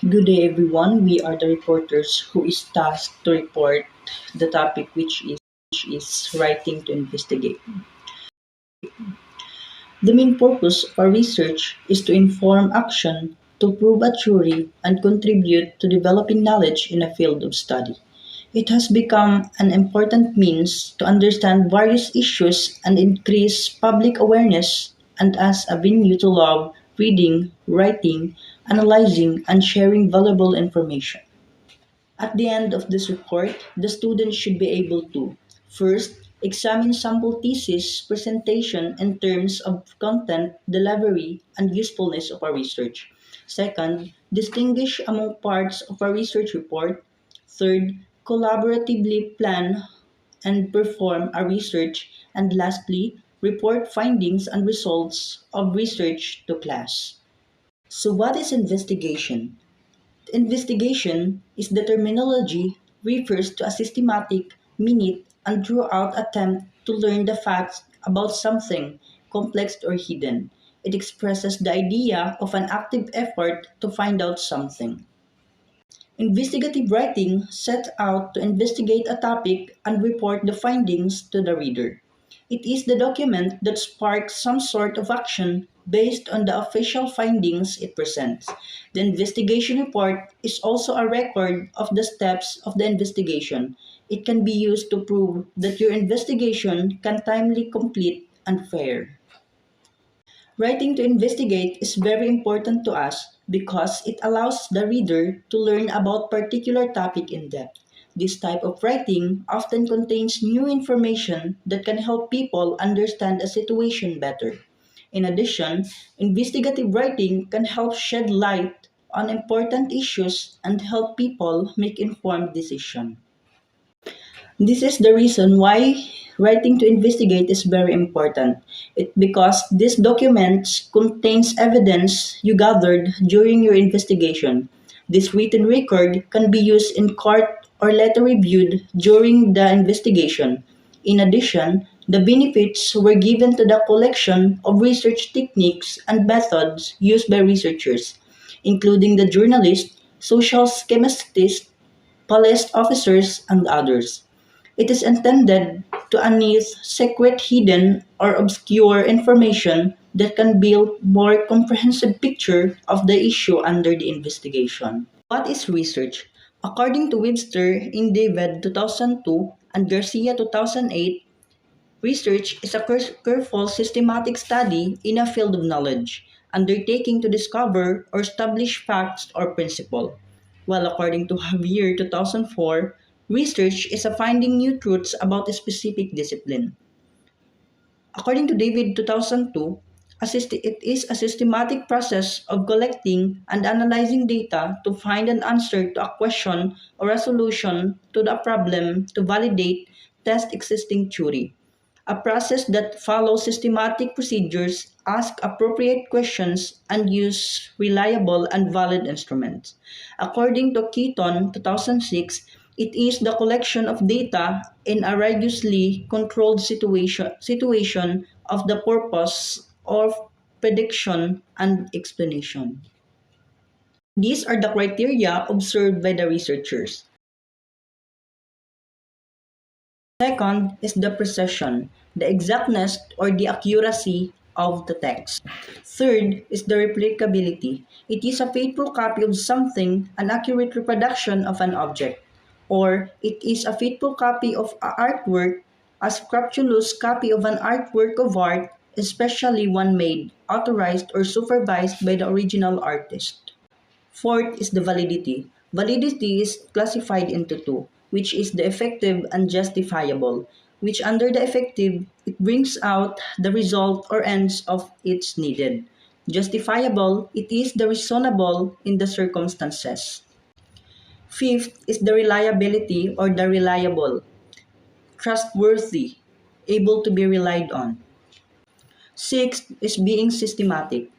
Good day, everyone. We are the reporters who is tasked to report the topic, which is writing to investigate. The main purpose of our research is to inform action, to prove a theory, and contribute to developing knowledge in a field of study. It has become an important means to understand various issues and increase public awareness, and as a venue to love reading, writing, analyzing, and sharing valuable information. At the end of this report, the student should be able to first, examine sample thesis presentation in terms of content, delivery, and usefulness of our research. Second, distinguish among parts of our research report. Third, collaboratively plan and perform a research. And lastly, report findings and results of research to class. So what is investigation? Investigation is the terminology refers to a systematic, minute, and throughout attempt to learn the facts about something, complex or hidden. It expresses the idea of an active effort to find out something. Investigative writing sets out to investigate a topic and report the findings to the reader. It is the document that sparks some sort of action based on the official findings it presents. The investigation report is also a record of the steps of the investigation. It can be used to prove that your investigation can timely complete and fair. Writing to investigate is very important to us because it allows the reader to learn about particular topic in depth. This type of writing often contains new information that can help people understand a situation better. In addition, investigative writing can help shed light on important issues and help people make informed decisions. This is the reason why writing to investigate is very important. It because this document contains evidence you gathered during your investigation. This written record can be used in court or later reviewed during the investigation. In addition, the benefits were given to the collection of research techniques and methods used by researchers, including the journalists, social schematists, police officers, and others. It is intended to unearth secret, hidden, or obscure information that can build more comprehensive picture of the issue under the investigation. What is research? According to Webster in David 2002 and Garcia 2008, research is a careful systematic study in a field of knowledge, undertaking to discover or establish facts or principle. While according to Javier 2004, research is a finding new truths about a specific discipline. According to David 2002, it is a systematic process of collecting and analyzing data to find an answer to a question or a solution to the problem to validate test existing theory. A process that follows systematic procedures, ask appropriate questions, and use reliable and valid instruments. According to Keaton 2006, it is the collection of data in a rigorously controlled situation of the purpose of prediction and explanation. These are the criteria observed by the researchers. Second is the precision, the exactness or the accuracy of the text. Third is the replicability. It is a faithful copy of something, an accurate reproduction of an object. Or it is a faithful copy of artwork, a scrupulous copy of an artwork of art, especially one made, authorized, or supervised by the original artist. Fourth is the validity. Validity is classified into two, which is the effective and justifiable, which under the effective, it brings out the result or ends of its needed. Justifiable, it is the reasonable in the circumstances. Fifth is the reliability or the reliable, trustworthy, able to be relied on. Sixth is being systematic.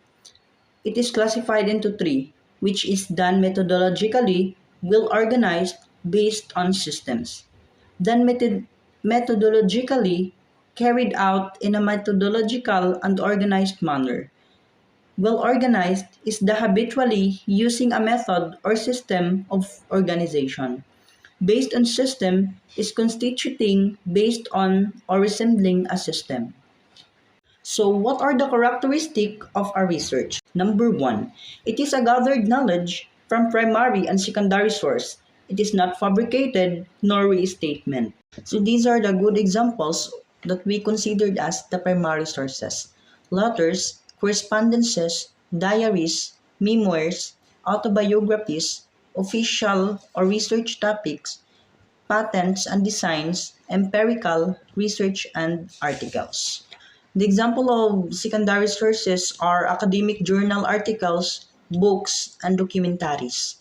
It is classified into three, which is done methodologically, well organized, based on systems. Done methodologically, carried out in a methodological and organized manner. Well organized is the habitually using a method or system of organization. Based on system is constituting based on or resembling a system. So, what are the characteristics of a research? Number one, it is a gathered knowledge from primary and secondary source. It is not fabricated nor restatement. So, these are the good examples that we considered as the primary sources: letters, correspondences, diaries, memoirs, autobiographies, official or research topics, patents and designs, empirical research, and articles. The example of secondary sources are academic journal articles, books, and documentaries.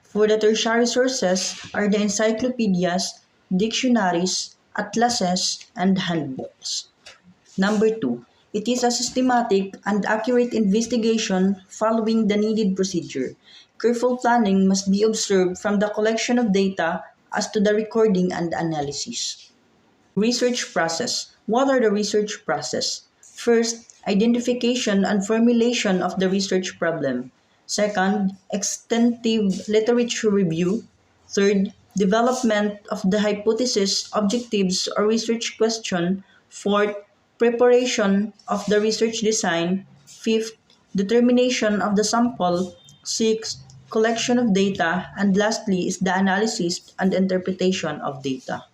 For the tertiary sources are the encyclopedias, dictionaries, atlases, and handbooks. Number two, it is a systematic and accurate investigation following the needed procedure. Careful planning must be observed from the collection of data as to the recording and analysis. Research process. What are the research process? First, identification and formulation of the research problem. Second, extensive literature review. Third, development of the hypothesis, objectives, or research question. Fourth, preparation of the research design. Fifth, determination of the sample. Sixth, collection of data. And lastly is the analysis and interpretation of data.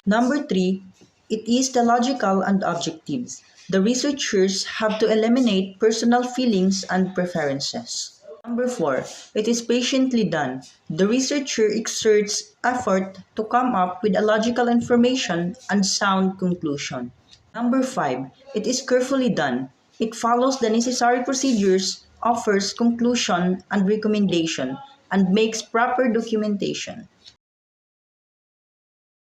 Number three, it is the logical and objectives. The researchers have to eliminate personal feelings and preferences. Number four, it is patiently done. The researcher exerts effort to come up with a logical information and sound conclusion. Number five, it is carefully done. It follows the necessary procedures, offers conclusion and recommendation, and makes proper documentation.